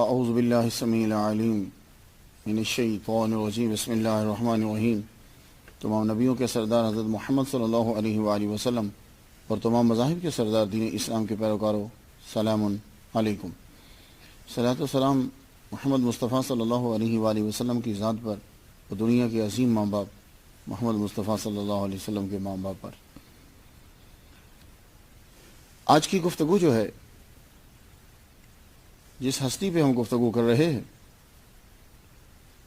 اعوذ باللہ السمیع العلیم من الشیطان الرجیم بسم اللہ الرحمن الرحیم۔ تمام نبیوں کے سردار حضرت محمد صلی اللہ علیہ وآلہ وسلم اور تمام مذاہب کے سردار دین اسلام کے پیروکاروں، سلام علیکم۔ صلاۃ و سلام محمد مصطفیٰ صلی اللہ علیہ وآلہ وسلم کی ذات پر اور دنیا کے عظیم ماں باپ محمد مصطفیٰ صلی اللہ علیہ وسلم کے ماں باپ پر۔ آج کی گفتگو جو ہے، جس ہستی پہ ہم گفتگو کر رہے ہیں،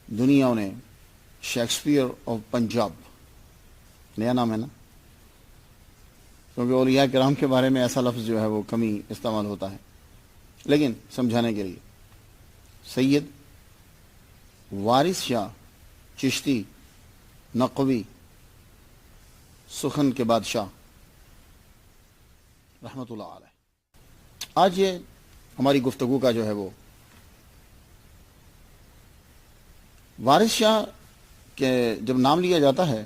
دنیا نے شیکسپیئر آف پنجاب، نیا نام ہے نا، کیونکہ اولیاء کرام کے بارے میں ایسا لفظ جو ہے وہ کمی استعمال ہوتا ہے، لیکن سمجھانے کے لیے سید وارث شاہ چشتی نقوی سخن کے بادشاہ رحمت اللہ علیہ۔ آج یہ ہماری گفتگو کا جو ہے وہ وارث شاہ کے جب نام لیا جاتا ہے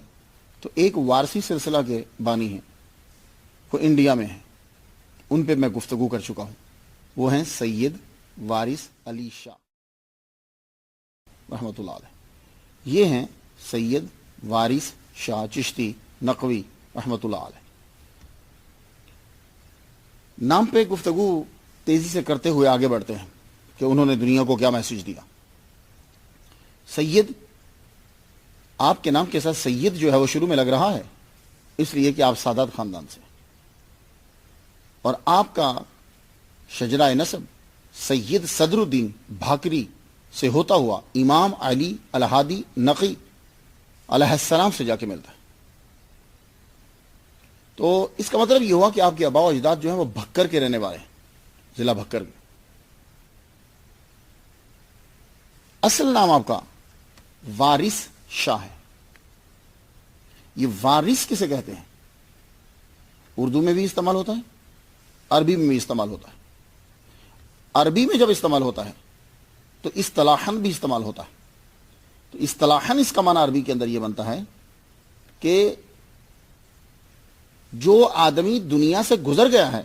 تو ایک وارثی سلسلہ کے بانی ہیں، وہ انڈیا میں ہیں، ان پہ میں گفتگو کر چکا ہوں۔ وہ ہیں سید وارث علی شاہ رحمت اللہ علیہ۔ یہ ہیں سید وارث شاہ چشتی نقوی رحمت اللہ علیہ۔ نام پہ گفتگو تیزی سے کرتے ہوئے آگے بڑھتے ہیں کہ انہوں نے دنیا کو کیا میسج دیا۔ سید، آپ کے نام کے ساتھ سید جو ہے وہ شروع میں لگ رہا ہے اس لیے کہ آپ سادات خاندان سے، اور آپ کا شجرہ نسب سید صدر الدین بھاکری سے ہوتا ہوا امام علی الہادی نقی علیہ السلام سے جا کے ملتا ہے۔ تو اس کا مطلب یہ ہوا کہ آپ کے آباء و اجداد جو ہیں وہ بھکر کے رہنے والے ہیں، ضلع بھکر کے۔ اصل نام آپ کا وارث شاہ ہے۔ یہ وارث کسے کہتے ہیں؟ اردو میں بھی استعمال ہوتا ہے، عربی میں بھی استعمال ہوتا ہے۔ عربی میں جب استعمال ہوتا ہے تو اصطلاحاً بھی استعمال ہوتا ہے۔ تو اصطلاحاً اس کا معنی عربی کے اندر یہ بنتا ہے کہ جو آدمی دنیا سے گزر گیا ہے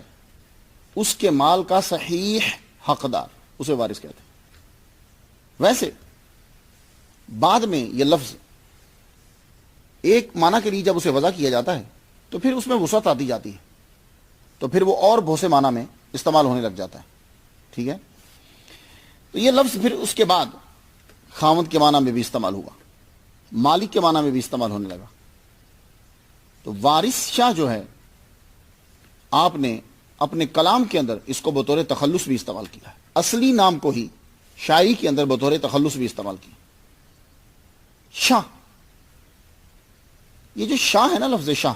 اس کے مال کا صحیح حقدار، اسے وارث کہتے ہیں۔ ویسے بعد میں یہ لفظ ایک معنی کے لیے جب اسے وضع کیا جاتا ہے تو پھر اس میں وسعت آتی جاتی ہے، تو پھر وہ اور بہت سے معنی میں استعمال ہونے لگ جاتا ہے، ٹھیک ہے۔ تو یہ لفظ پھر اس کے بعد خاوند کے معنی میں بھی استعمال ہوا، مالک کے معنی میں بھی استعمال ہونے لگا۔ تو وارث شاہ جو ہے، آپ نے اپنے کلام کے اندر اس کو بطور تخلص بھی استعمال کیا ہے، اصلی نام کو ہی شاعری کے اندر بطور تخلص بھی استعمال کیا۔ شاہ، یہ جو شاہ ہے نا، لفظ شاہ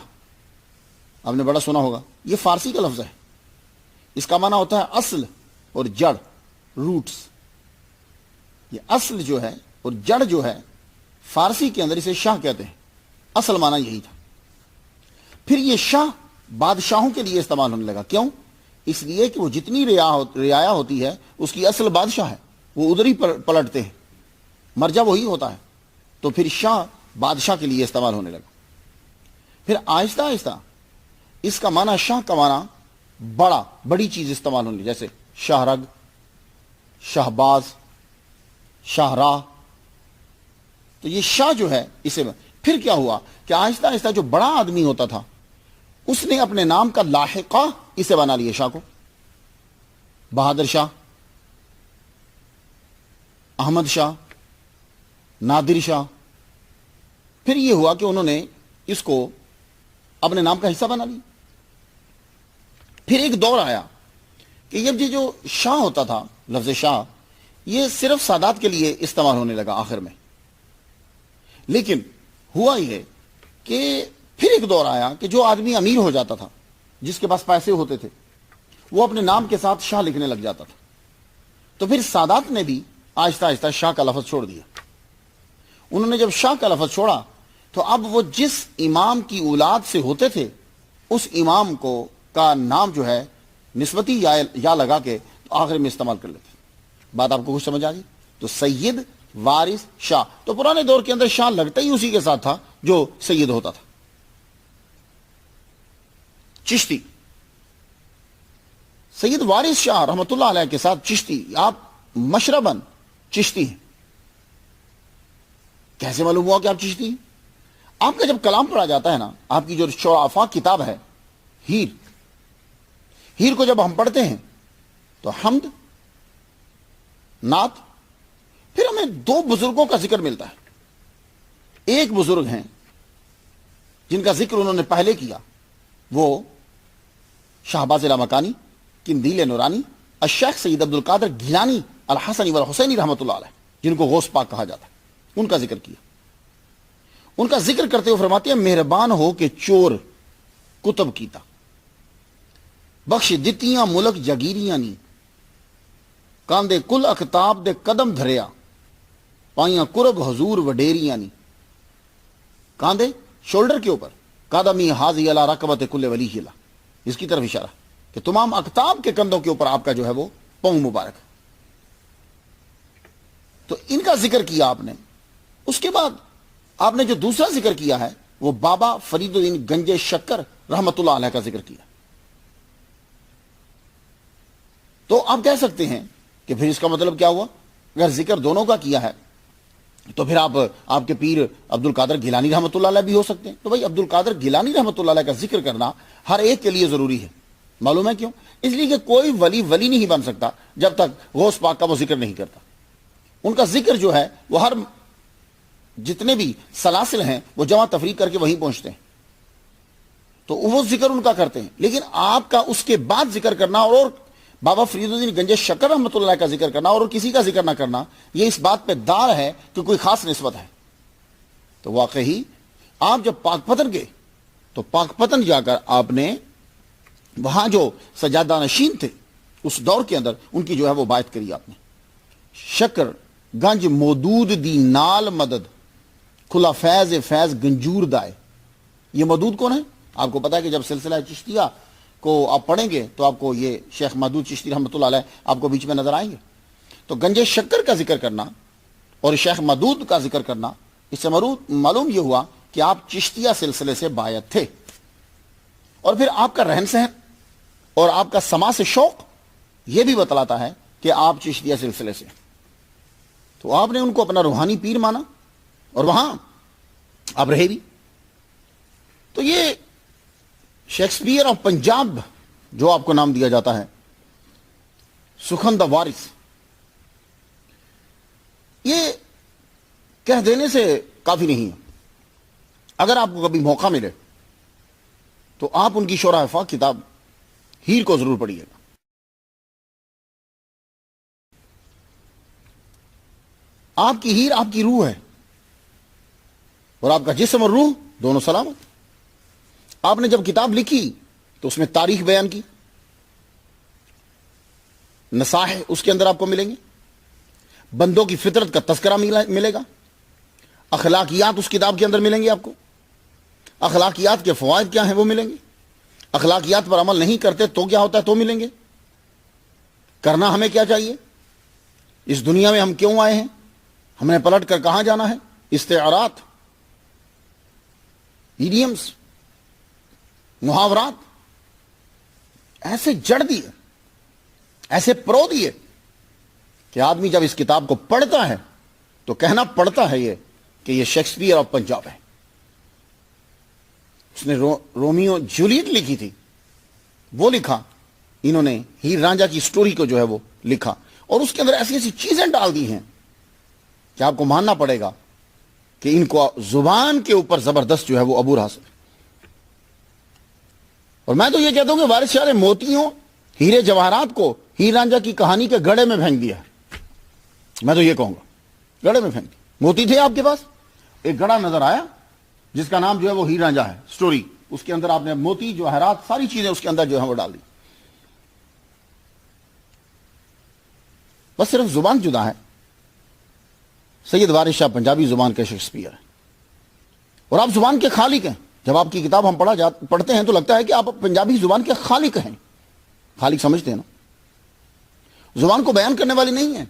آپ نے بڑا سنا ہوگا، یہ فارسی کا لفظ ہے۔ اس کا معنی ہوتا ہے اصل اور جڑ، روٹس۔ یہ اصل جو ہے اور جڑ جو ہے، فارسی کے اندر اسے شاہ کہتے ہیں، اصل معنی یہی تھا۔ پھر یہ شاہ بادشاہوں کے لیے استعمال ہونے لگا۔ کیوں؟ اس لیے کہ وہ جتنی رعایا ہوتی ہے اس کی اصل بادشاہ ہے، وہ ادھر ہی پلٹتے ہیں، مرجع وہی ہوتا ہے۔ تو پھر شاہ بادشاہ کے لیے استعمال ہونے لگا۔ پھر آہستہ آہستہ اس کا معنی، شاہ کا معنی بڑی چیز استعمال ہونے لگی، جیسے شاہ رگ، شہباز، شاہراہ۔ تو یہ شاہ جو ہے اسے پھر کیا ہوا کہ آہستہ آہستہ جو بڑا آدمی ہوتا تھا اس نے اپنے نام کا لاحقہ اسے بنا لیا، شاہ کو۔ بہادر شاہ، احمد شاہ، نادر شاہ۔ پھر یہ ہوا کہ انہوں نے اس کو اپنے نام کا حصہ بنا لیا۔ پھر ایک دور آیا کہ یہ جو شاہ ہوتا تھا، لفظ شاہ، یہ صرف سادات کے لیے استعمال ہونے لگا آخر میں۔ لیکن ہوا یہ ہے کہ پھر ایک دور آیا کہ جو آدمی امیر ہو جاتا تھا، جس کے پاس پیسے ہوتے تھے، وہ اپنے نام کے ساتھ شاہ لکھنے لگ جاتا تھا۔ تو پھر سادات نے بھی آہستہ آہستہ شاہ کا لفظ چھوڑ دیا۔ انہوں نے جب شاہ کا لفظ چھوڑا تو اب وہ جس امام کی اولاد سے ہوتے تھے اس امام کو کا نام جو ہے نسبتی یا لگا کے تو آخر میں استعمال کر لیتے۔ بات آپ کو کچھ سمجھ آ گئی؟ تو سید وارث شاہ، تو پرانے دور کے اندر شاہ لگتا ہی اسی کے ساتھ تھا جو سید ہوتا تھا۔ چشتی، سید وارث شاہ رحمت اللہ علیہ کے ساتھ چشتی، آپ مشربن چشتی ہیں. کیسے معلوم ہوا کہ آپ چشتی ہیں؟ آپ کا جب کلام پڑھا جاتا ہے نا، آپ کی جو شعراء کتاب ہے ہیر کو جب ہم پڑھتے ہیں تو حمد، نعت، پھر ہمیں دو بزرگوں کا ذکر ملتا ہے. ایک بزرگ ہیں جن کا ذکر انہوں نے پہلے کیا، وہ شہباز لامکانی، قندیل نورانی، الشیخ سید عبد القادر گیلانی الحسنی والحسینی رحمۃ اللہ علیہ، جن کو غوث پاک کہا جاتا ہے. ان کا ذکر کیا. ان کا ذکر کرتے ہوئے فرماتے ہیں مہربان ہو کہ چور کتب کیتا، بخش دتیاں ملک جگیریاں نی، کاندے کل اکتاب دے قدم دھریا، پائیاں قرب حضور وڈیریاں نی. کاندے شولڈر کے اوپر، قدمی حاضی علی رقبت کل ولی ہلا، اس کی طرف اشارہ کہ تمام اکتاب کے کندھوں کے اوپر آپ کا جو ہے وہ پاؤں مبارک. تو ان کا ذکر کیا آپ نے. اس کے بعد آپ نے جو دوسرا ذکر کیا ہے وہ بابا فرید الدین گنج شکر رحمت اللہ علیہ کا ذکر کیا. تو آپ کہہ سکتے ہیں کہ پھر اس کا مطلب کیا ہوا؟ اگر ذکر دونوں کا کیا ہے تو پھر آپ کے پیر عبد القادر گیلانی رحمۃ اللہ علیہ بھی ہو سکتے ہیں. تو بھائی عبد القادر گیلانی رحمۃ اللہ علیہ کا ذکر کرنا ہر ایک کے لیے ضروری ہے. معلوم ہے کیوں؟ اس لیے کہ کوئی ولی نہیں بن سکتا جب تک غوث پاک کا وہ ذکر نہیں کرتا. ان کا ذکر جو ہے وہ ہر جتنے بھی سلاسل ہیں وہ جمع تفریق کر کے وہیں پہنچتے ہیں، تو وہ ذکر ان کا کرتے ہیں. لیکن آپ کا اس کے بعد ذکر کرنا اور بابا فرید الدین گنج شکر رحمۃ اللہ کا ذکر کرنا اور کسی کا ذکر نہ کرنا، یہ اس بات پہ دار ہے کہ کوئی خاص نسبت ہے. تو واقعی آپ جب پاک پتن گئے تو پاک پتن جا کر آپ نے وہاں جو سجادہ نشین تھے اس دور کے اندر ان کی جو ہے وہ بات کری آپ نے. شکر گنج مودود دی نال مدد، کھلا فیض فیض گنجور دائے. یہ مودود کون ہے؟ آپ کو پتا ہے کہ جب سلسلہ چشتیہ کو آپ پڑھیں گے تو آپ کو یہ شیخ مودود چشتی رحمۃ اللہ علیہ آپ کو بیچ میں نظر آئیں گے. تو گنج شکر کا ذکر کرنا اور شیخ مودود کا ذکر کرنا، اس سے معلوم یہ ہوا کہ آپ چشتیہ سلسلے سے باعث تھے. اور پھر آپ کا رہن سہن اور آپ کا سما سے شوق یہ بھی بتلاتا ہے کہ آپ چشتیہ سلسلے سے. تو آپ نے ان کو اپنا روحانی پیر مانا اور وہاں آپ رہے بھی. تو یہ شیکسپیئر آف پنجاب جو آپ کو نام دیا جاتا ہے، سخن دا وارث، یہ کہہ دینے سے کافی نہیں ہے. اگر آپ کو کبھی موقع ملے تو آپ ان کی شعراء افاق کتاب ہیر کو ضرور پڑھیے گا. آپ کی ہیر آپ کی روح ہے اور آپ کا جسم اور روح دونوں سلامت. آپ نے جب کتاب لکھی تو اس میں تاریخ بیان کی، نصائح اس کے اندر آپ کو ملیں گے، بندوں کی فطرت کا تذکرہ ملے گا، اخلاقیات اس کتاب کے اندر ملیں گے. آپ کو اخلاقیات کے فوائد کیا ہیں وہ ملیں گے، اخلاقیات پر عمل نہیں کرتے تو کیا ہوتا ہے تو ملیں گے، کرنا ہمیں کیا چاہیے، اس دنیا میں ہم کیوں آئے ہیں، ہم نے پلٹ کر کہاں جانا ہے. استعارات، ایڈیمز، محاورات ایسے جڑ دیے، ایسے پرو دیے کہ آدمی جب اس کتاب کو پڑھتا ہے تو کہنا پڑتا ہے یہ کہ یہ شیکسپیئر آف پنجاب ہے. اس نے رومیو جولیٹ لکھی تھی، وہ لکھا انہوں نے. ہیر رانجھا کی سٹوری کو جو ہے وہ لکھا اور اس کے اندر ایسی ایسی چیزیں ڈال دی ہیں کہ آپ کو ماننا پڑے گا کہ ان کو زبان کے اوپر زبردست جو ہے وہ عبور حاصل. اور میں تو یہ کہتا ہوں کہ وارث شاہ نے موتیوں، ہیرے جواہرات کو ہیر رانجھا کی کہانی کے گڑھے میں پھینک دیا ہے. میں تو یہ کہوں گا گڑھے میں پھینک دیا. موتی تھے آپ کے پاس، ایک گڑھا نظر آیا جس کا نام جو ہے وہ ہیر رانجھا ہے سٹوری، اس کے اندر آپ نے موتی، جواہرات، ساری چیزیں اس کے اندر جو ہے وہ ڈال دی. بس صرف زبان جدا ہے. سید وارث شاہ پنجابی زبان کے شیکسپیئر ہیں اور آپ زبان کے خالق ہیں. جب آپ کی کتاب ہم پڑھتے ہیں تو لگتا ہے کہ آپ پنجابی زبان کے خالق ہیں. خالق سمجھتے ہیں نا؟ زبان کو بیان کرنے والی نہیں ہے.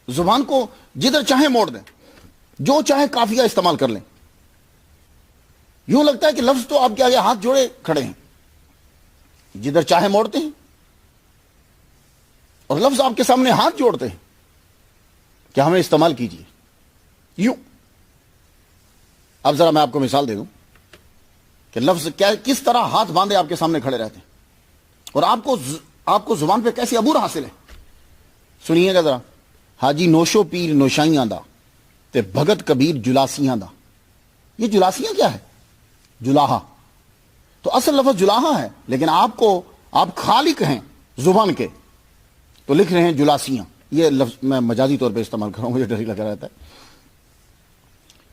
زبان کو جدھر چاہے موڑ دیں، جو چاہے قافیہ استعمال کر لیں. یوں لگتا ہے کہ لفظ تو آپ کے آگے ہاتھ جوڑے کھڑے ہیں، جدھر چاہے موڑتے ہیں. اور لفظ آپ کے سامنے ہاتھ جوڑتے ہیں کہ ہمیں استعمال کیجیے یوں. اب ذرا میں آپ کو مثال دے دوں کہ لفظ کس طرح ہاتھ باندھے آپ کے سامنے کھڑے رہتے ہیں اور آپ کو زبان پہ کیسی عبور حاصل ہے. سنیے گا ذرا. حاجی نوشو پیر نوشائیاں دا تے بھگت کبیر جلاسیاں دا. یہ جلاسیاں کیا ہے؟ جلاہا. تو اصل لفظ جلاہا ہے، لیکن آپ خالق ہیں زبان کے تو لکھ رہے ہیں جلاسیاں. یہ لفظ میں مجازی طور پہ استعمال کر رہا ہوں، مجھے ڈر ہی لگا رہتا ہے.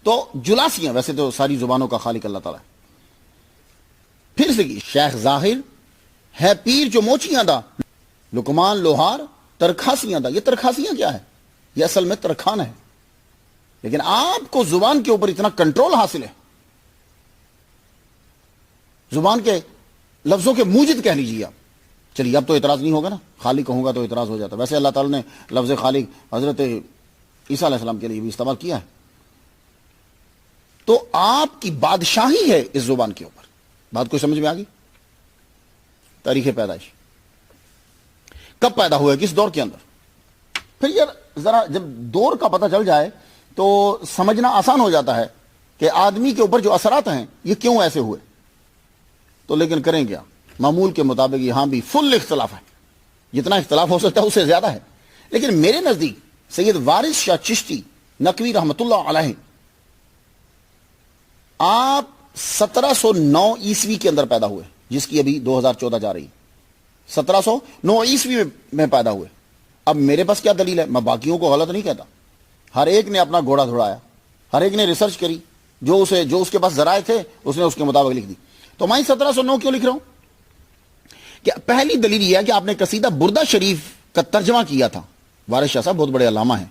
تو جلاسیاں، ویسے تو ساری زبانوں کا خالق اللہ تعالیٰ ہے. پھر سے کی شیخ ظاہر ہے پیر جو موچیاں دا لکمان لوہار ترخاسیاں دا. یہ ترخاسیاں کیا ہے؟ یہ اصل میں ترخان ہے، لیکن آپ کو زبان کے اوپر اتنا کنٹرول حاصل ہے، زبان کے لفظوں کے موجد کہہ لیجیے آپ. چلیے اب تو اعتراض نہیں ہوگا نا، خالق کہوں گا تو اعتراض ہو جاتا. ویسے اللہ تعالیٰ نے لفظ خالق حضرت عیسیٰ علیہ السلام کے لیے بھی استعمال کیا ہے. تو آپ کی بادشاہی ہے اس زبان کے اوپر. بات کوئی سمجھ میں آ گئی؟ تاریخ پیدائش کب پیدا ہوا ہے، کس دور کے اندر. پھر یار ذرا جب دور کا پتہ چل جائے تو سمجھنا آسان ہو جاتا ہے کہ آدمی کے اوپر جو اثرات ہیں یہ کیوں ایسے ہوئے. تو لیکن کریں کیا، معمول کے مطابق یہاں بھی فل اختلاف ہے. جتنا اختلاف ہو سکتا ہے اس سے زیادہ ہے. لیکن میرے نزدیک سید وارث شاہ چشتی نقوی رحمۃ اللہ علیہ آپ 1709 عیسوی کے اندر پیدا ہوئے، جس کی ابھی 2014 جا رہی. 1709 عیسوی میں پیدا ہوئے. اب میرے پاس کیا دلیل ہے؟ میں باقیوں کو غلط نہیں کہتا، ہر ایک نے اپنا گھوڑا دھڑایا، ہر ایک نے ریسرچ کری، جو اس کے پاس ذرائع تھے اس نے اس کے مطابق لکھ دی. تو میں 1709 کیوں لکھ رہا ہوں؟ کہ پہلی دلیل یہ ہے کہ آپ نے قصیدہ بردہ شریف کا ترجمہ کیا تھا. وارث شاہ صاحب بہت بڑے علامہ ہیں.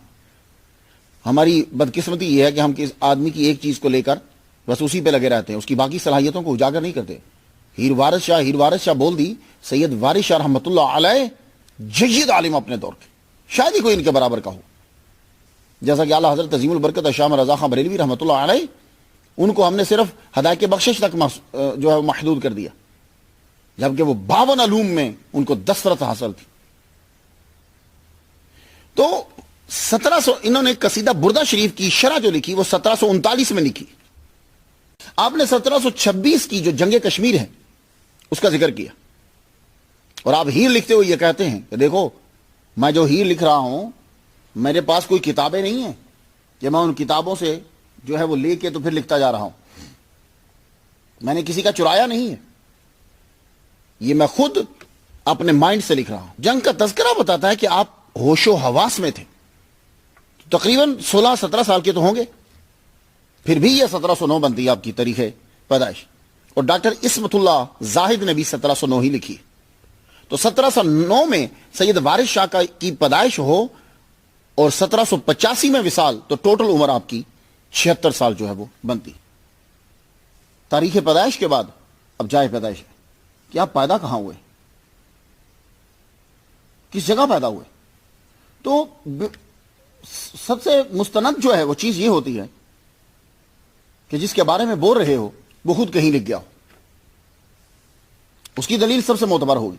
ہماری بدقسمتی یہ ہے کہ ہم کس آدمی کی ایک چیز کو لے کر بس اسی پہ لگے رہتے ہیں، اس کی باقی صلاحیتوں کو اجاگر نہیں کرتے. ہیر وارث شاہ بول دی. سید وارث شاہ رحمۃ اللہ علیہ جید عالم اپنے دور کے، شاید ہی کوئی ان کے برابر کا ہو. جیسا کہ اعلیٰ حضرت عظیم البرکت شاہ رضا خان بریلوی رحمۃ اللہ علیہ، ان کو ہم نے صرف ہدایت بخشش تک جو ہے محدود کر دیا، جبکہ وہ 52 علوم میں ان کو دسترس حاصل تھی. تو 1700 انہوں نے قصیدہ بردہ شریف کی شرح جو لکھی وہ 1739 میں لکھی. آپ نے 1726 کی جو جنگ کشمیر ہے اس کا ذکر کیا، اور آپ ہیر لکھتے ہوئے یہ کہتے ہیں کہ دیکھو میں جو ہیر لکھ رہا ہوں میرے پاس کوئی کتابیں نہیں ہیں کہ میں ان کتابوں سے جو ہے وہ لے کے تو پھر لکھتا جا رہا ہوں، میں نے کسی کا چرایا نہیں ہے، یہ میں خود اپنے مائنڈ سے لکھ رہا ہوں. جنگ کا تذکرہ بتاتا ہے کہ آپ ہوش و حواس میں تھے، تقریباً 16-17 سال کے تو ہوں گے. پھر بھی یہ 1709 بنتی ہے آپ کی تاریخ پیدائش. اور ڈاکٹر اسمت اللہ زاہد نے بھی 1709 ہی لکھی. تو 1709 میں سید وارث شاہ کی پیدائش ہو اور 1785 میں وصال، تو ٹوٹل عمر آپ کی 76 سال جو ہے وہ بنتی. تاریخ پیدائش کے بعد اب جائے پیدائش ہے کہ آپ پیدا کہاں ہوئے، کس جگہ پیدا ہوئے. تو سب سے مستند جو ہے وہ چیز یہ ہوتی ہے کہ جس کے بارے میں بول رہے ہو وہ خود کہیں لکھ گیا ہو، اس کی دلیل سب سے معتبر ہوگی،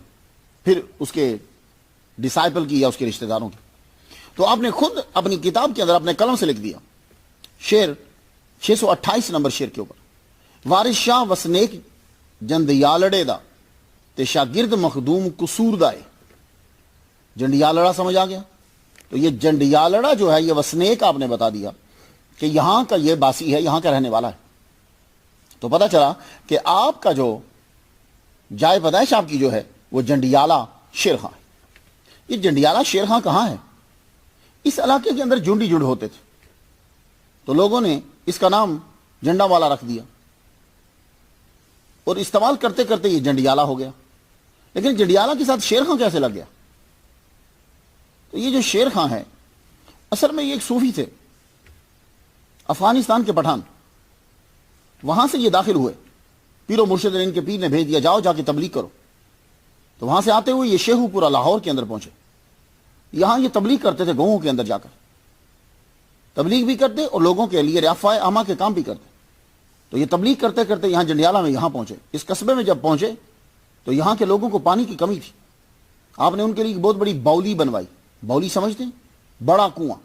پھر اس کے ڈسائپل کی یا اس کے رشتہ داروں کی. تو آپ نے خود اپنی کتاب کے اندر اپنے قلم سے لکھ دیا شعر 628 نمبر شعر کے اوپر. وارث شاہ وسنیک جندیالڑے دا تے شاگرد مخدوم قصور دائے. جنڈیالڑا سمجھ آ گیا؟ تو یہ جنڈیالڑا جو ہے یہ وسنیک آپ نے بتا دیا کہ یہاں کا یہ باسی ہے، یہاں کا رہنے والا ہے. تو پتا چلا کہ آپ کا جو جائے پیدائش آپ کی جو ہے وہ جنڈیالہ شیر خاں ہے. یہ جنڈیالہ شیر خاں کہاں ہے؟ اس علاقے کے اندر جنڈی جنڈ ہوتے تھے، تو لوگوں نے اس کا نام جنڈا والا رکھ دیا اور استعمال کرتے کرتے یہ جنڈیالہ ہو گیا. لیکن جنڈیالہ کے ساتھ شیر خاں کیسے لگ گیا؟ تو یہ جو شیر خاں ہے اصل میں یہ ایک صوفی تھے، افغانستان کے پٹھان، وہاں سے یہ داخل ہوئے. پیر و مرشد نے ان کے پیر نے بھیج دیا جاؤ جا کے تبلیغ کرو. تو وہاں سے آتے ہوئے یہ شیخو پورا لاہور کے اندر پہنچے. یہاں یہ تبلیغ کرتے تھے، گاؤں کے اندر جا کر تبلیغ بھی کرتے اور لوگوں کے لیے رفع عامہ کے کام بھی کرتے. تو یہ تبلیغ کرتے کرتے یہاں جنڈیالہ میں یہاں پہنچے. اس قصبے میں جب پہنچے تو یہاں کے لوگوں کو پانی کی کمی تھی. آپ نے ان کے لیے بہت بڑی باولی بنوائی. باولی سمجھتے ہیں؟ بڑا کنواں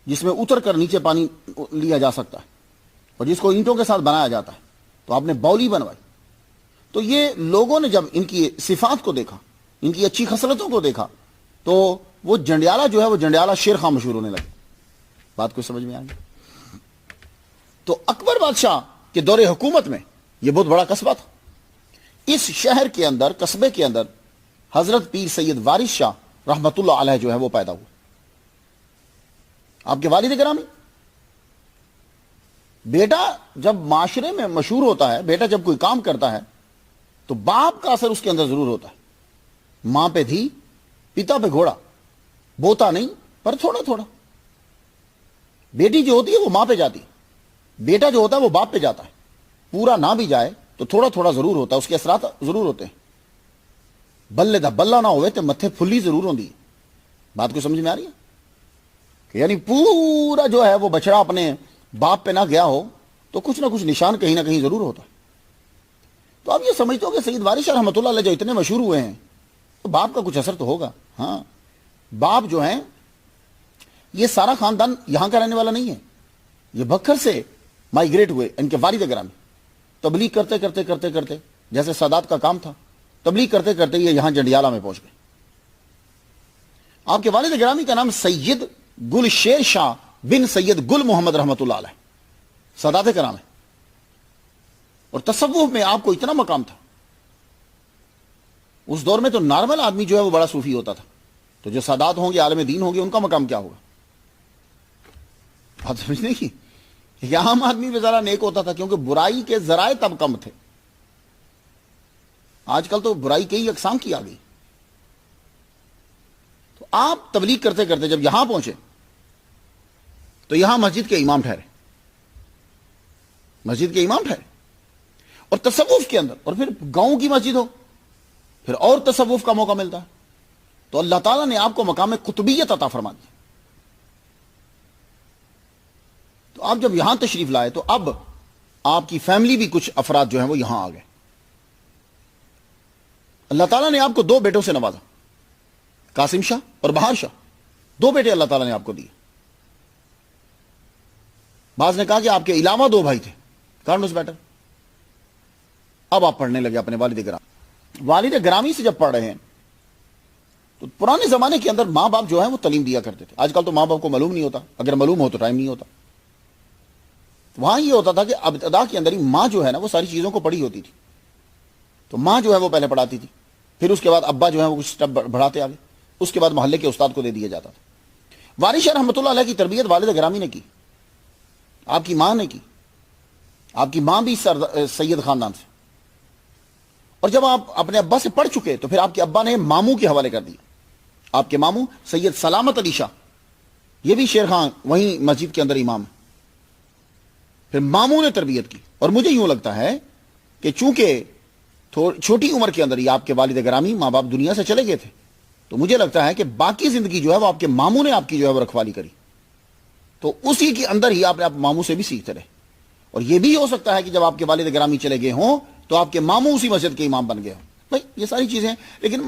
جس میں اتر کر نیچے پانی لیا جا سکتا ہے اور جس کو اینٹوں کے ساتھ بنایا جاتا ہے. تو آپ نے باولی بنوائی. تو یہ لوگوں نے جب ان کی صفات کو دیکھا, ان کی اچھی خصلتوں کو دیکھا, تو وہ جنڈیالہ جو ہے وہ جنڈیالہ شیر خان مشہور ہونے لگے. بات کو سمجھ میں آ گئی؟ تو اکبر بادشاہ کے دور حکومت میں یہ بہت بڑا قصبہ تھا. اس شہر کے اندر, قصبے کے اندر حضرت پیر سید وارث شاہ رحمت اللہ علیہ جو ہے وہ پیدا ہوئے. آپ کے والد گرامی. بیٹا جب معاشرے میں مشہور ہوتا ہے, بیٹا جب کوئی کام کرتا ہے تو باپ کا اثر اس کے اندر ضرور ہوتا ہے. ماں پہ تھی, پتا پہ گھوڑا, بوتا نہیں پر تھوڑا تھوڑا. بیٹی جو ہوتی ہے وہ ماں پہ جاتی ہے, بیٹا جو ہوتا ہے وہ باپ پہ جاتا ہے. پورا نہ بھی جائے تو تھوڑا تھوڑا ضرور ہوتا ہے, اس کے اثرات ضرور ہوتے ہیں. بلے دا بلہ نہ ہوئے تو متھے پھلی ضرور ہوندی. بات کو سمجھ میں آ رہی ہے کہ یعنی پورا جو ہے وہ بچڑا اپنے باپ پہ نہ گیا ہو تو کچھ نہ کچھ نشان کہیں نہ کہیں ضرور ہوتا ہے. تو آپ یہ سمجھتے ہو کہ سید وارث شاہ رحمۃ اللہ علیہ جو اتنے مشہور ہوئے ہیں تو باپ کا کچھ اثر تو ہوگا. ہاں, باپ جو ہیں یہ سارا خاندان یہاں کا رہنے والا نہیں ہے, یہ بکھر سے مائیگریٹ ہوئے. ان کے والد گرامی تبلیغ کرتے کرتے کرتے کرتے, جیسے سادات کا کام تھا, تبلیغ کرتے کرتے یہ یہاں جنڈیالہ میں پہنچ گئے. آپ کے والد گرامی کا نام سید گل شیر شاہ بن سید گل محمد رحمت اللہ علیہ سادات کا نام ہے. اور تصوف میں آپ کو اتنا مقام تھا. اس دور میں تو نارمل آدمی جو ہے وہ بڑا صوفی ہوتا تھا, تو جو سادات ہوں گے, عالم دین ہوں گے, ان کا مقام کیا ہوگا؟ آپ سمجھنے کی کہ عام آدمی بھی ذرا نیک ہوتا تھا, کیونکہ برائی کے ذرائع تب کم تھے. آج کل تو برائی کئی اقسام کی آ گئی. تو آپ تبلیغ کرتے کرتے جب یہاں پہنچے تو یہاں مسجد کے امام ٹھہرے, مسجد کے امام ٹھہرے. اور تصوف کے اندر, اور پھر گاؤں کی مسجد ہو, پھر اور تصوف کا موقع ملتا ہے. تو اللہ تعالیٰ نے آپ کو مقام قطبیت عطا فرما دی. تو آپ جب یہاں تشریف لائے تو اب آپ کی فیملی بھی کچھ افراد جو ہیں وہ یہاں آ گئے. اللہ تعالیٰ نے آپ کو 2 بیٹوں سے نوازا, قاسم شاہ اور بہار شاہ. 2 بیٹے اللہ تعالیٰ نے آپ کو دیے. بعض نے کہا کہ آپ کے علاوہ 2 بھائی تھے, کارنوس بیٹر. اب آپ پڑھنے لگے اپنے والد گرامی. والد گرامی سے جب پڑھ رہے ہیں تو پرانے زمانے کے اندر ماں باپ جو ہیں وہ تعلیم دیا کرتے تھے. آج کل تو ماں باپ کو معلوم نہیں ہوتا, اگر معلوم ہو تو ٹائم نہیں ہوتا. وہاں یہ ہوتا تھا کہ ابتدا کے اندر ہی ماں جو ہے نا وہ ساری چیزوں کو پڑھی ہوتی تھی. تو ماں جو ہے وہ پہلے پڑھاتی تھی, پھر اس کے بعد ابا جو ہے وہ کچھ سٹیپ بڑھاتے آگے, اس کے بعد محلے کے استاد کو دے دیا جاتا تھا. وارث شاہ رحمۃ اللہ علیہ کی تربیت والد گرامی نے کی, آپ کی ماں نے کی. آپ کی ماں بھی سید خاندان سے. اور جب آپ اپنے ابا سے پڑھ چکے تو پھر آپ کے ابا نے ماموں کے حوالے کر دیا. آپ کے ماموں سید سلامت علی شاہ, یہ بھی شیر خان وہیں مسجد کے اندر امام ہے. پھر ماموں نے تربیت کی. اور مجھے یوں لگتا ہے کہ چونکہ چھوٹی عمر کے اندر ہی آپ کے والد گرامی ماں باپ دنیا سے چلے گئے تھے, تو مجھے لگتا ہے کہ باقی زندگی جو ہے وہ آپ کے ماموں نے آپ کی جو ہے وہ رکھوالی کری. تو اسی کے اندر ہی آپ ماموں سے بھی سیکھتے رہے. اور یہ بھی ہو سکتا ہے کہ جب آپ کے والد گرامی چلے گئے ہوں تو آپ کے ماموں اسی مسجد کے امام بن گئے ہوں. بھائی یہ ساری چیزیں, لیکن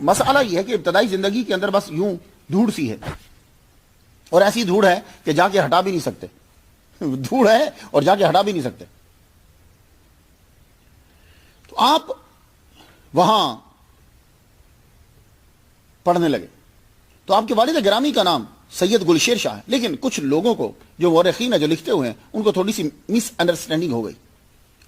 مسئلہ یہ ہے کہ ابتدائی زندگی کے اندر بس یوں دھوڑ سی ہے, اور ایسی دھوڑ ہے کہ جا کے ہٹا بھی نہیں سکتے. دھوڑ ہے اور جا کے ہٹا بھی نہیں سکتے. تو آپ وہاں پڑھنے لگے. تو آپ کے والد گرامی کا نام سید گلشیر شاہ ہے, لیکن کچھ لوگوں کو جو مورخین ہیں جو لکھتے ہوئے ہیں ان کو تھوڑی سی مس انڈرسٹینڈنگ ہو گئی.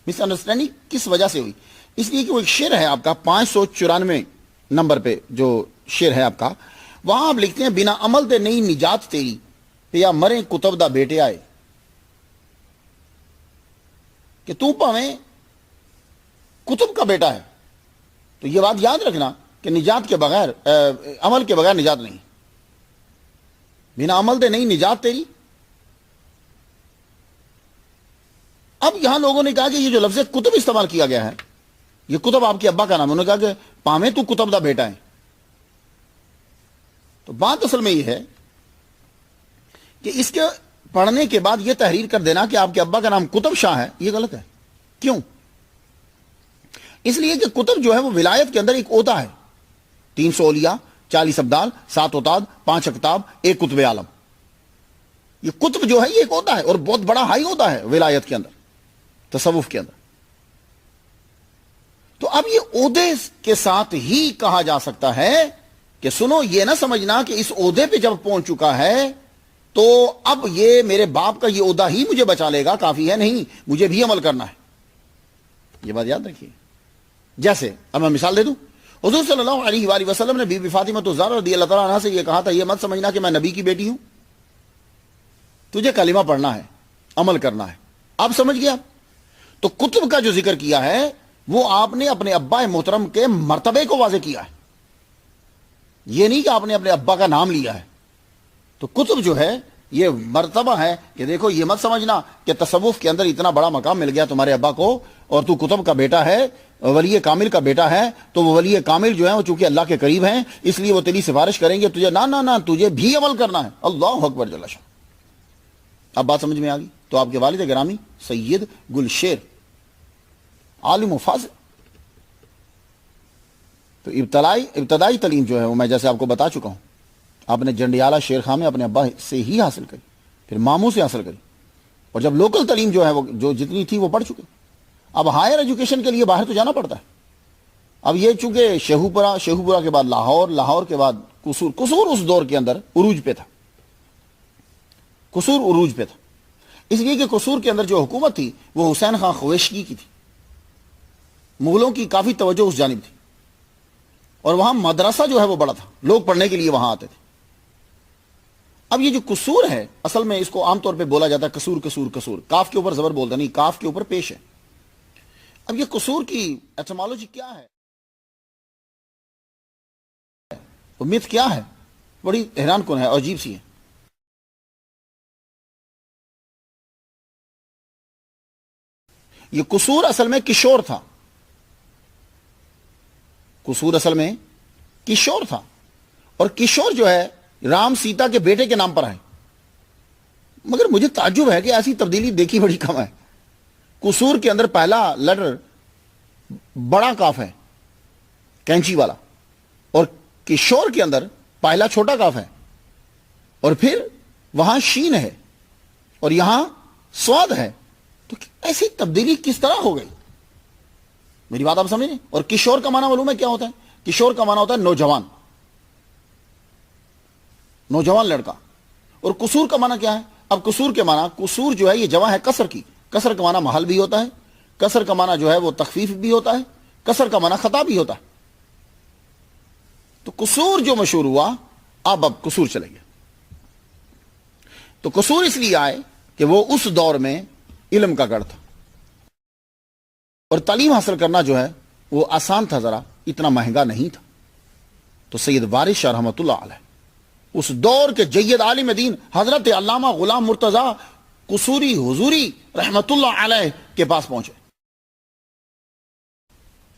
مس انڈرسٹینڈنگ کس وجہ سے ہوئی؟ اس لیے کہ وہ ایک شعر ہے آپ کا 594 نمبر پہ جو شعر ہے آپ کا, وہاں آپ لکھتے ہیں بنا عمل دے نہیں نجات تیری پیا مرے کتب دا بیٹے آئے. کہ تو پاویں کتب کا بیٹا ہے, تو یہ بات یاد رکھنا کہ نجات کے بغیر عمل کے بغیر نجات نہیں. بنا عمل دے نہیں نجات تیری. اب یہاں لوگوں نے کہا کہ یہ جو لفظ کتب استعمال کیا گیا ہے, یہ کتب آپ کے ابا کا نام ہے. انہوں نے کہا کہ پاویں تو کتب دا بیٹا ہے. تو بات اصل میں یہ ہے کہ اس کے پڑھنے کے بعد یہ تحریر کر دینا کہ آپ کے ابا کا نام کتب شاہ ہے, یہ غلط ہے. کیوں؟ اس لیے کہ کتب جو ہے وہ ولایت کے اندر ایک عہدہ ہے. 300 اولیاء، 40 ابدال، 7 اوتاد، 5 اقطاب، 1 قطب عالم. یہ قطب جو ہے یہ ایک عہدہ ہے اور بہت بڑا ہائی عہدہ ہے ولایت کے اندر، تصوف کے اندر. تو اب یہ عہدے کے ساتھ ہی کہا جا سکتا ہے کہ سنو، یہ نہ سمجھنا کہ اس عہدے پہ جب پہنچ چکا ہے تو اب یہ میرے باپ کا یہ عہدہ ہی مجھے بچا لے گا، کافی ہے نہیں، مجھے بھی عمل کرنا ہے. یہ بات یاد رکھیے. جیسے اب میں مثال دے دوں، حضور صلی اللہ علیہ وآلہ وسلم نے بی بی فاطمہ الزہرا رضی اللہ تعالیٰ عنہ سے یہ کہا تھا، یہ مت سمجھنا کہ میں نبی کی بیٹی ہوں، تجھے کلمہ پڑھنا ہے، عمل کرنا ہے. آپ سمجھ گیا؟ تو کتب کا جو ذکر کیا ہے وہ آپ نے اپنے ابا محترم کے مرتبے کو واضح کیا ہے، یہ نہیں کہ آپ نے اپنے ابا کا نام لیا ہے. تو کتب جو ہے یہ مرتبہ ہے کہ دیکھو، یہ مت سمجھنا کہ تصوف کے اندر اتنا بڑا مقام مل گیا تمہارے ابا کو اور تو کتب کا بیٹا ہے، ولی کامل کا بیٹا ہے، تو وہ ولی کامل جو ہے وہ چونکہ اللہ کے قریب ہیں اس لیے وہ تیری سفارش کریں گے تجھے. نہ تجھے بھی عمل کرنا ہے. اللہ اکبر جل شان. اب بات سمجھ میں آ گئی. تو آپ کے والد گرامی سید گلشیر عالم و فاضل. تو ابتدائی تعلیم جو ہے وہ میں جیسے آپ کو بتا چکا ہوں، آپ نے جنڈیالہ شیر خان میں اپنے ابا سے ہی حاصل کری، پھر ماموں سے حاصل کری، اور جب لوکل تعلیم جو ہے وہ جو جتنی تھی وہ پڑھ چکے. اب ہائر ایجوکیشن کے لیے باہر تو جانا پڑتا ہے. اب یہ چونکہ شیخوپورہ کے بعد لاہور کے بعد قصور اس دور کے اندر عروج پہ تھا. قصور عروج پہ تھا اس لیے کہ قصور کے اندر جو حکومت تھی وہ حسین خان خویشگی کی تھی. مغلوں کی کافی توجہ اس جانب تھی اور وہاں مدرسہ جو ہے وہ بڑا تھا، لوگ پڑھنے کے لیے وہاں آتے تھے. اب یہ جو قصور ہے اصل میں اس کو عام طور پہ بولا جاتا ہے قصور، کاف کے اوپر زبر بولتا نہیں، کاف کے اوپر پیش ہے. اب یہ قصور کی ایٹمالوجی کیا ہے، میتھ کیا ہے، بڑی حیران کن ہے اور عجیب سی ہے. یہ قصور اصل میں کشور تھا. قصور اصل میں کشور تھا، اور کشور جو ہے رام سیتا کے بیٹے کے نام پر ہے. مگر مجھے تعجب ہے کہ ایسی تبدیلی دیکھی بڑی کم ہے. قصور کے اندر پہلا لیٹر بڑا کاف ہے، کینچی والا، اور کشور کے اندر پہلا چھوٹا کاف ہے، اور پھر وہاں شین ہے اور یہاں سواد ہے. تو ایسی تبدیلی کس طرح ہو گئی؟ میری بات آپ سمجھیں. اور کشور کا معنی معلوم ہے کیا ہوتا ہے؟ کشور کا معنی ہوتا ہے نوجوان لڑکا. اور قصور کا معنی کیا ہے؟ اب قصور کے معنی، قصور جو ہے یہ جمع ہے کسر کی. کسر کا معنی محل بھی ہوتا ہے، کسر کا معنی جو ہے وہ تخفیف بھی ہوتا ہے، کسر کا معنی خطا بھی ہوتا ہے. تو قصور جو مشہور ہوا اب قصور چلے گیا. تو قصور اس لیے آئے کہ وہ اس دور میں علم کا گڑھ تھا اور تعلیم حاصل کرنا جو ہے وہ آسان تھا، ذرا اتنا مہنگا نہیں تھا. تو سید وارث شاہ رحمۃ اللہ علیہ اس دور کے جید عالم دین حضرت علامہ غلام مرتضی قصوری حضوری رحمۃ اللہ علیہ کے پاس پہنچے.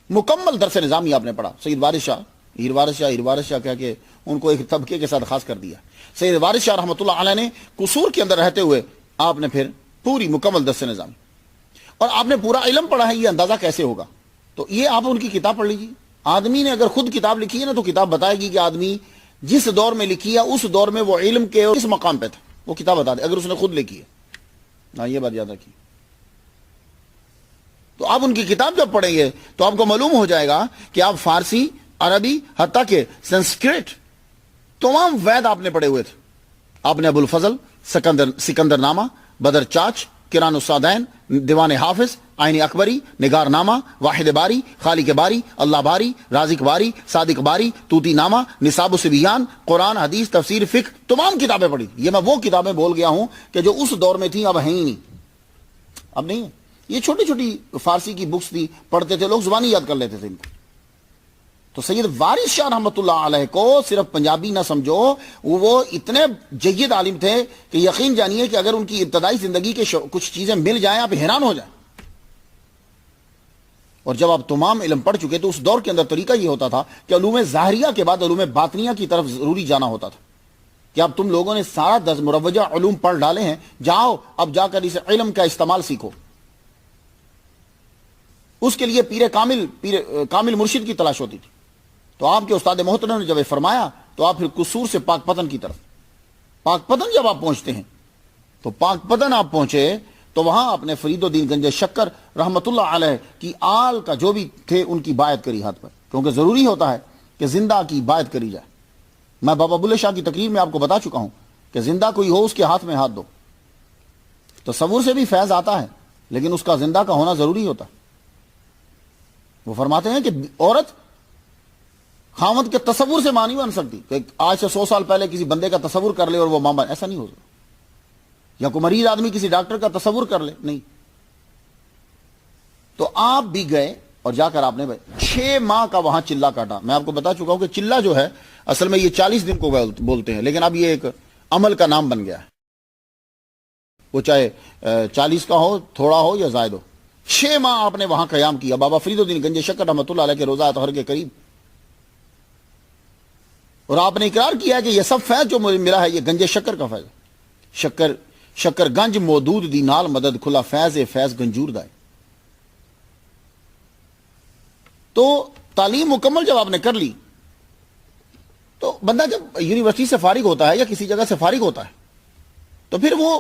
مکمل درس نظامی آپ نے پڑھا. سید وارث شاہ، ہیر وارث شاہ کہہ کے ان کو ایک طبقے کے ساتھ خاص کر دیا. سید وارث شاہ رحمۃ اللہ علیہ نے قصور کے اندر رہتے ہوئے آپ نے پھر پوری مکمل درس نظامی، اور آپ نے پورا علم پڑھا ہے. یہ اندازہ کیسے ہوگا؟ تو یہ آپ ان کی کتاب پڑھ لیجیے. آدمی نے اگر خود کتاب لکھی ہے نا تو کتاب بتائے گی کہ آدمی جس دور میں لکھی ہے اس دور میں وہ علم کے اور اس مقام پہ تھا، وہ کتاب بتا دے اگر اس نے خود لکھی ہے. نا یہ بات یاد رکھیے. تو آپ ان کی کتاب جب پڑھیں گے تو آپ کو معلوم ہو جائے گا کہ آپ فارسی، عربی، حتیٰ کہ سنسکرٹ تمام وید آپ نے پڑھے ہوئے تھے. آپ نے ابو الفضل، سکندر نامہ، بدر چاچ، کران السادین، دیوان حافظ، آئین اکبری، نگار نامہ، واحد باری، خالق باری، اللہ باری، رازق باری، صادق باری، توتی نامہ، نصاب الصبیان، قرآن، حدیث، تفسیر، فقہ، تمام کتابیں پڑھی. یہ میں وہ کتابیں بول گیا ہوں کہ جو اس دور میں تھیں، اب ہیں ہی نہیں. اب نہیں. یہ چھوٹی چھوٹی فارسی کی بکس تھی، پڑھتے تھے لوگ، زبانی یاد کر لیتے تھے ان کو. تو سید وارث شاہ رحمۃ اللہ علیہ کو صرف پنجابی نہ سمجھو، وہ اتنے جید عالم تھے کہ یقین جانیے کہ اگر ان کی ابتدائی زندگی کے کچھ چیزیں مل جائیں آپ حیران ہو جائیں. اور جب آپ تمام علم پڑھ چکے تو اس دور کے اندر طریقہ یہ ہوتا تھا کہ علوم ظاہریہ کے بعد علوم باطنیہ کی طرف ضروری جانا ہوتا تھا کہ اب تم لوگوں نے سارا 10 مروجہ علوم پڑھ ڈالے ہیں، جاؤ اب جا کر اس علم کا استعمال سیکھو. اس کے لیے پیر کامل مرشد کی تلاش ہوتی تھی. تو آپ کے استاد محترم نے جب یہ فرمایا تو آپ پھر قصور سے پاک پتن کی طرف، پاک پتن جب آپ پہنچتے ہیں تو پاک پتن آپ پہنچے تو وہاں اپنے فرید الدین گنج شکر رحمت اللہ علیہ کی آل کا جو بھی تھے ان کی بایعت کری ہاتھ پر، کیونکہ ضروری ہوتا ہے کہ زندہ کی بایعت کری جائے۔ میں بابا بلے شاہ کی تقریر میں آپ کو بتا چکا ہوں کہ زندہ کوئی ہو اس کے ہاتھ میں ہاتھ دو۔ تصور سے بھی فیض آتا ہے لیکن اس کا زندہ کا ہونا ضروری ہوتا ہے۔ وہ فرماتے ہیں کہ عورت خاوند کے تصور سے ماں نہیں بن سکتی کہ آج سے 100 سال پہلے کسی بندے کا تصور کر لے اور وہ ماں بن، ایسا نہیں ہو سکتا۔ یا کوئی مریض آدمی کسی ڈاکٹر کا تصور کر لے، نہیں۔ تو آپ بھی گئے اور جا کر آپ نے 6 ماہ کا وہاں چلہ کاٹا۔ میں آپ کو بتا چکا ہوں کہ چلہ جو ہے اصل میں یہ 40 دن کو بولتے ہیں، لیکن اب یہ ایک عمل کا نام بن گیا ہے، وہ چاہے 40 کا ہو، تھوڑا ہو یا زائد ہو۔ 6 ماہ آپ نے وہاں قیام کیا بابا فرید الدین گنج شکر رحمۃ اللہ علیہ کے روضہ اطہر کے قریب، اور آپ نے اقرار کیا ہے کہ یہ سب فیض جو مجھے ملا ہے یہ گنج شکر کا فیض ہے۔ شکر گنج مودود دی نال مدد کھلا فیض فیض گنجور دائے۔ تو تعلیم مکمل جب آپ نے کر لی تو بندہ جب یونیورسٹی سے فارغ ہوتا ہے یا کسی جگہ سے فارغ ہوتا ہے تو پھر وہ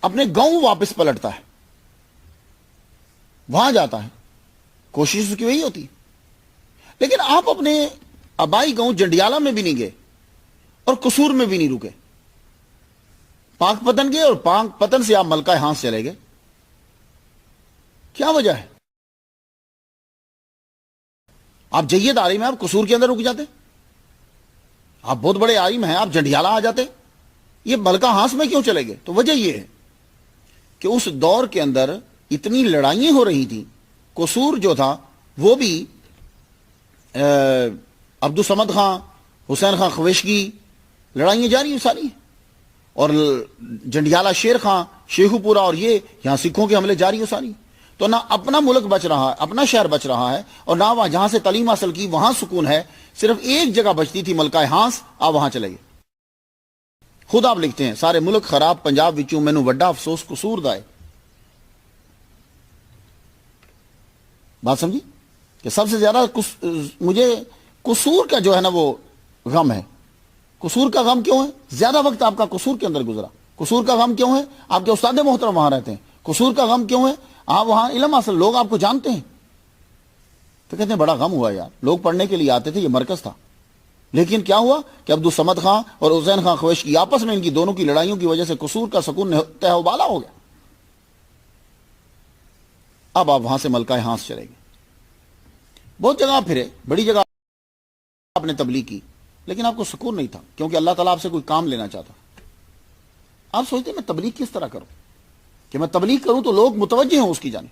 اپنے گاؤں واپس پلٹتا ہے، وہاں جاتا ہے، کوشش اس کی وہی ہوتی ہے۔ لیکن آپ اپنے آبائی گاؤں جنڈیالہ میں بھی نہیں گئے اور قصور میں بھی نہیں رکے، پاک پتن گئے اور پاک پتن سے آپ ملکہ ہانس چلے گئے۔ کیا وجہ ہے؟ آپ جید عالم ہیں، آپ قصور کے اندر رک جاتے، آپ بہت بڑے عالم ہیں، آپ جنڈیالہ آ جاتے، یہ ملکہ ہانس میں کیوں چلے گئے؟ تو وجہ یہ ہے کہ اس دور کے اندر اتنی لڑائیاں ہو رہی تھیں، قصور جو تھا وہ بھی عبدالصمد خان، حسین خان خویشگی، لڑائیاں جاری ساری، اور جنڈیالہ شیر خان، شیخو پورا، اور یہ یہاں سکھوں کے حملے جاری ساری۔ تو نہ اپنا ملک بچ رہا ہے، اپنا شہر بچ رہا ہے، اور نہ وہاں جہاں سے تعلیم حاصل کی وہاں سکون ہے۔ صرف ایک جگہ بچتی تھی ملکہ ہانس، آپ وہاں چلے گئے۔ خود آپ لکھتے ہیں سارے ملک خراب پنجاب وچوں مینوں وڈا افسوس قصور دا ہے۔ بات سمجھی کہ سب سے زیادہ مجھے قصور کا جو ہے نا وہ غم ہے۔ قصور کا غم کیوں ہے؟ زیادہ وقت آپ کا قصور کے اندر گزرا۔ قصور کا غم کیوں ہے؟ آپ کے استاد محترم وہاں رہتے ہیں۔ قصور کا غم کیوں ہے؟ آپ وہاں علم حاصل، لوگ آپ کو جانتے ہیں۔ تو کہتے ہیں بڑا غم ہوا یار، لوگ پڑھنے کے لیے آتے تھے، یہ مرکز تھا، لیکن کیا ہوا کہ عبدالصمد خان اور حسین خان خویشگی آپس میں ان کی دونوں کی لڑائیوں کی وجہ سے قصور کا سکون تہ و بالا ہو گیا۔ اب آپ وہاں سے ملکہ ہانس چلے گئے، بہت جگہ پھرے، بڑی جگہ آپ نے تبلیغ کی، لیکن آپ کو سکون نہیں تھا، کیونکہ اللہ تعالیٰ آپ سے کوئی کام لینا چاہتا۔ آپ سوچتے میں تبلیغ کس طرح کروں کہ میں تبلیغ کروں تو لوگ متوجہ ہوں اس کی جانب،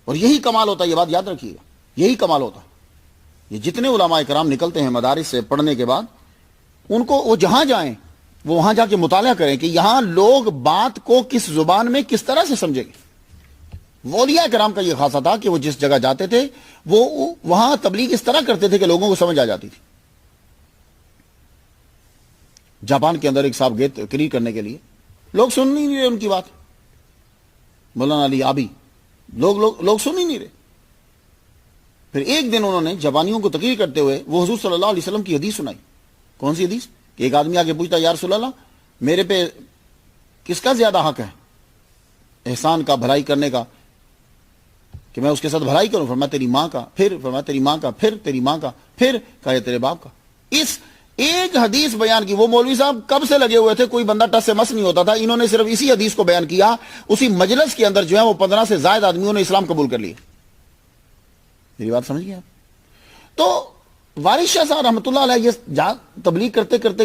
اور یہی کمال ہوتا ہے، یہ بات یاد رکھیے گا، یہی کمال ہوتا ہے۔ یہ جتنے علماء کرام نکلتے ہیں مدارس سے پڑھنے کے بعد، ان کو وہ جہاں جائیں وہ وہاں جا کے مطالعہ کریں کہ یہاں لوگ بات کو کس زبان میں کس طرح سے سمجھیں گے۔ اولیاء کرام کا یہ خاصہ تھا کہ وہ جس جگہ جاتے تھے وہ وہاں تبلیغ اس طرح کرتے تھے کہ لوگوں کو سمجھ آ جاتی تھی۔ جاپان کے اندر ایک صاحب گئے تقریر کرنے کے لیے، لوگ سن نہیں رہے ان کی بات، مولانا علی آبی، لوگ سن ہی نہیں رہے۔ پھر ایک دن انہوں نے جاپانیوں کو تقریر کرتے ہوئے وہ حضور صلی اللہ علیہ وسلم کی حدیث سنائی۔ کون سی حدیث؟ کہ ایک آدمی آگے پوچھتا یا رسول اللہ میرے پہ کس کا زیادہ حق ہے احسان کا، بھلائی کرنے کا، کہ میں اس کے ساتھ بھلائی کروں؟ فرمایا تیری ماں کا، پھر فرمایا تیری ماں کا، پھر تیری ماں کا، پھر کہا تیرے باپ کا۔ اس ایک حدیث بیان کی، وہ مولوی صاحب کب سے لگے ہوئے تھے، کوئی بندہ ٹس سے مس نہیں ہوتا تھا، انہوں نے صرف اسی حدیث کو بیان کیا، اسی مجلس کے اندر جو ہے وہ 15 سے زائد آدمیوں نے اسلام قبول کر لیا۔ میری بات سمجھ گئے آپ؟ تو وارث شاہ صاحب رحمۃ اللہ علیہ یہ تبلیغ کرتے کرتے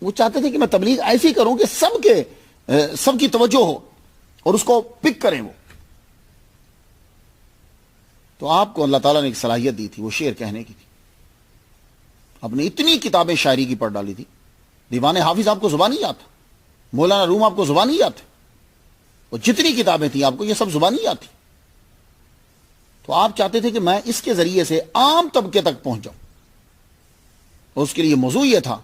وہ چاہتے تھے کہ میں تبلیغ ایسی کروں کہ سب کی توجہ ہو اور اس کو پک کریں وہ۔ تو آپ کو اللہ تعالیٰ نے ایک صلاحیت دی تھی، وہ شعر کہنے کی تھی۔ آپ نے اتنی کتابیں شاعری کی پڑھ ڈالی تھی، دیوان حافظ آپ کو زبانی یاد تھا، مولانا روم آپ کو زبانی یاد تھے، اور جتنی کتابیں تھیں آپ کو یہ سب زبانی یاد تھی۔ تو آپ چاہتے تھے کہ میں اس کے ذریعے سے عام طبقے تک پہنچ جاؤں، اور اس کے لیے موضوع یہ تھا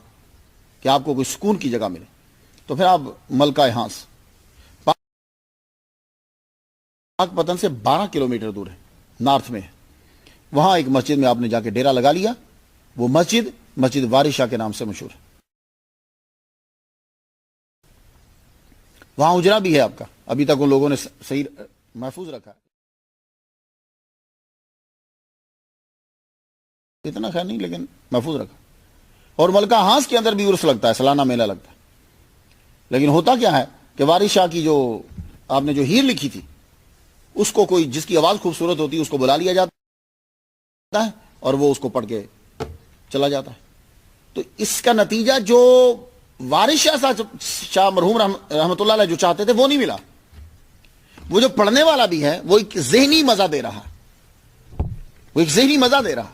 کہ آپ کو کوئی سکون کی جگہ ملے۔ تو پھر آپ ملکہ ہانس پاک پتن سے 12 کلومیٹر دور ہے، نارتھ میں ہے، وہاں ایک مسجد میں آپ نے جا کے ڈیرا لگا لیا. وہ مسجد وارث شاہ کے نام سے مشہور ہے. وہاں اجرا بھی ہے آپ کا, ابھی تک ان لوگوں نے صحیح محفوظ رکھا ہے. اتنا خیر نہیں لیکن محفوظ رکھا. اور ملکہ ہانس کے اندر بھی عرس لگتا ہے, سالانہ میلہ لگتا ہے. لیکن ہوتا کیا ہے کہ وارث شاہ کی جو آپ نے جو ہیر لکھی تھی, اس کو کوئی جس کی آواز خوبصورت ہوتی ہے اس کو بلا لیا جاتا ہے اور وہ اس کو پڑھ کے چلا جاتا ہے. تو اس کا نتیجہ جو وارث شاہ مرحوم رحمۃ اللہ علیہ جو چاہتے تھے وہ نہیں ملا. وہ جو پڑھنے والا بھی ہے وہ ایک ذہنی مزہ دے رہا,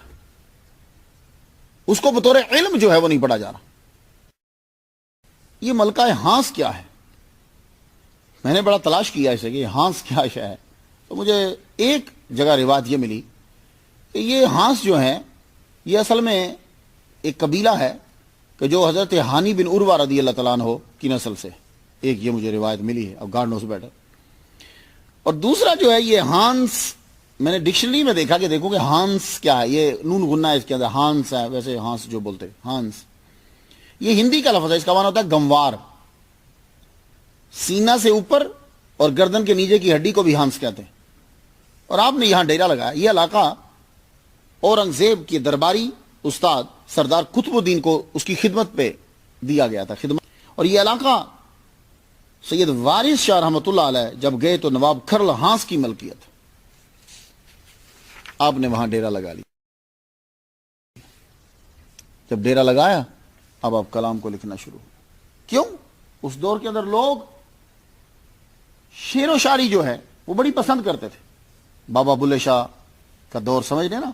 اس کو بطور علم جو ہے وہ نہیں پڑھا جا رہا. یہ ملکہ ہانس کیا ہے؟ میں نے بڑا تلاش کیا اسے کہ ہانس کیا شے ہے. تو مجھے ایک جگہ روایت یہ ملی کہ یہ ہانس جو ہیں یہ اصل میں ایک قبیلہ ہے کہ جو حضرت ہانی بن عروہ رضی اللہ تعالیٰ عنہ کی نسل سے, ایک یہ مجھے روایت ملی ہے, اب گاڈ نوز بیٹر. اور دوسرا جو ہے یہ ہانس, میں نے ڈکشنری میں دیکھا کہ دیکھو کہ ہانس کیا ہے, یہ نون غنہ ہے اس کے اندر, ہانس ہے ویسے ہانس جو بولتے ہانس, یہ ہندی کا لفظ ہے. اس کا معنی ہوتا ہے گموار. سینہ سے اوپر اور گردن کے نیچے کی ہڈی کو بھی ہانس کہتے ہیں. اور آپ نے یہاں ڈیرا لگایا. یہ علاقہ اورنگزیب کے درباری استاد سردار قطب الدین کو اس کی خدمت پہ دیا گیا تھا, خدمت. اور یہ علاقہ سید وارث شاہ رحمۃ اللہ علیہ جب گئے تو نواب کھرل ہانس کی ملکیت, آپ نے وہاں ڈیرا لگا لی. جب ڈیرا لگایا اب آپ کلام کو لکھنا شروع. کیوں؟ اس دور کے اندر لوگ شعر و شاعری جو ہے وہ بڑی پسند کرتے تھے. بابا بلے شاہ کا دور سمجھ رہے نا,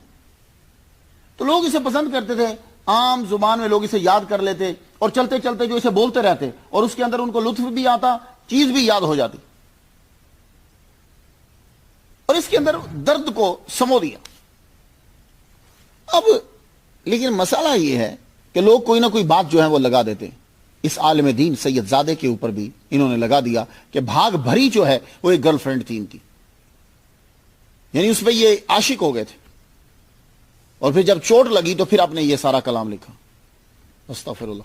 تو لوگ اسے پسند کرتے تھے. عام زبان میں لوگ اسے یاد کر لیتے اور چلتے چلتے جو اسے بولتے رہتے, اور اس کے اندر ان کو لطف بھی آتا, چیز بھی یاد ہو جاتی, اور اس کے اندر درد کو سمو دیا. اب لیکن مسئلہ یہ ہے کہ لوگ کوئی نہ کوئی بات جو ہے وہ لگا دیتے. اس عالم دین سید زادے کے اوپر بھی انہوں نے لگا دیا کہ بھاگ بھری جو ہے وہ ایک گرل فرینڈ تھی ان کی, یعنی اس پہ یہ عاشق ہو گئے تھے. اور پھر جب چوٹ لگی تو پھر آپ نے یہ سارا کلام لکھا. استغفر اللہ.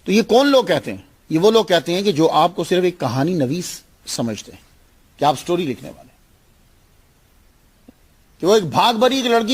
تو یہ کون لوگ کہتے ہیں؟ یہ وہ لوگ کہتے ہیں کہ جو آپ کو صرف ایک کہانی نویس سمجھتے ہیں کہ آپ سٹوری لکھنے والے, کہ وہ ایک بھاگ بھری ایک لڑکی